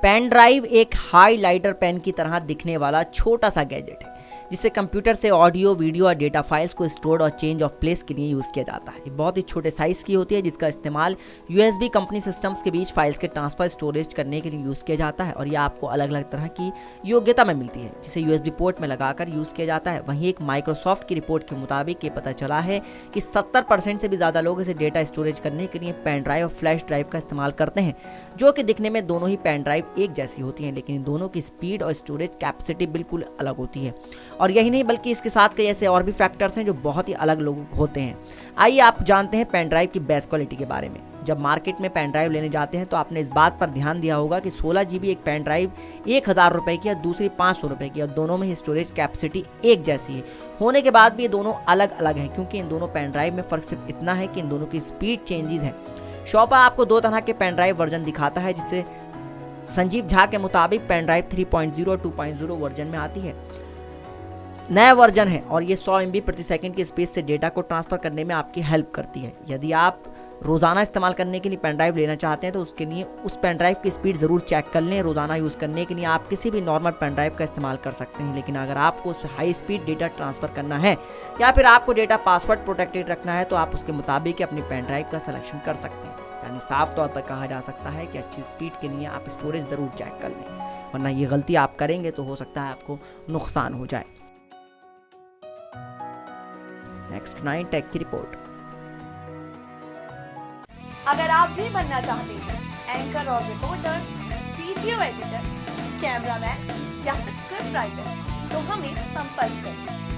Pen drive एक highlighter pen की तरह दिखने वाला छोटा सा गैजेट है जिससे कंप्यूटर से ऑडियो, वीडियो और डेटा फाइल्स को स्टोर और चेंज ऑफ प्लेस के लिए यूज़ किया जाता है। ये बहुत ही छोटे साइज़ की होती है जिसका इस्तेमाल USB कंपनी सिस्टम्स के बीच फाइल्स के ट्रांसफर स्टोरेज करने के लिए यूज़ किया जाता है और ये आपको अलग अलग तरह की योग्यता में मिलती है जिसे USB पोर्ट में लगाकर यूज़ किया जाता है। वहीं एक माइक्रोसॉफ्ट की रिपोर्ट के मुताबिक ये पता चला है कि 70% से भी ज़्यादा लोग इसे डेटा स्टोरेज करने के लिए पेन ड्राइव और फ्लैश ड्राइव का इस्तेमाल करते हैं, जो कि दिखने में दोनों ही पेन ड्राइव एक जैसी होती हैं, लेकिन इन दोनों की स्पीड और स्टोरेज कैपेसिटी बिल्कुल अलग होती है। और यही नहीं बल्कि इसके साथ कई ऐसे और भी फैक्टर्स हैं जो बहुत ही अलग लोग होते हैं। आइए आप जानते हैं पेन ड्राइव की बेस्ट क्वालिटी के बारे में। जब मार्केट में पेन ड्राइव लेने जाते हैं तो आपने इस बात पर ध्यान दिया होगा कि 16 GB एक पेन ड्राइव 1000 रुपये की और दूसरी 500 रुपये की, और दोनों में ही स्टोरेज कैपेसिटी एक जैसी है। होने के बाद भी ये दोनों अलग अलग हैं क्योंकि इन दोनों पेन ड्राइव में फ़र्क सिर्फ इतना है कि इन दोनों की स्पीड चेंजेस है। शॉपा आपको दो तरह के पेन ड्राइव वर्जन दिखाता है, जिससे संजीव झा के मुताबिक पेन ड्राइव 3.0 और 2.0 वर्जन में आती है। नया वर्जन है और ये 100 MB प्रति सेकंड की स्पीड से डेटा को ट्रांसफर करने में आपकी हेल्प करती है। यदि आप रोज़ाना इस्तेमाल करने के लिए पेन ड्राइव लेना चाहते हैं तो उसके लिए उस पेन ड्राइव की स्पीड ज़रूर चेक कर लें। रोज़ाना यूज़ करने के लिए आप किसी भी नॉर्मल पेन ड्राइव का इस्तेमाल कर सकते हैं, लेकिन अगर आपको उस हाई स्पीड डेटा ट्रांसफ़र करना है या फिर आपको डेटा पासवर्ड प्रोटेक्टेड रखना है तो आप उसके मुताबिक अपनी पेन ड्राइव का सिलेक्शन कर सकते हैं। यानी साफ तौर पर कहा जा सकता है कि अच्छी स्पीड के लिए आप स्टोरेज ज़रूर चेक कर लें, वरना ये गलती आप करेंगे तो हो सकता है आपको नुकसान हो जाए। नेक्स्ट 9 टेक की रिपोर्ट। अगर आप भी बनना चाहते हैं एंकर और रिपोर्टर, वीडियो एडिटर, कैमरामैन या फिर स्क्रिप्ट राइटर तो हमें संपर्क करें।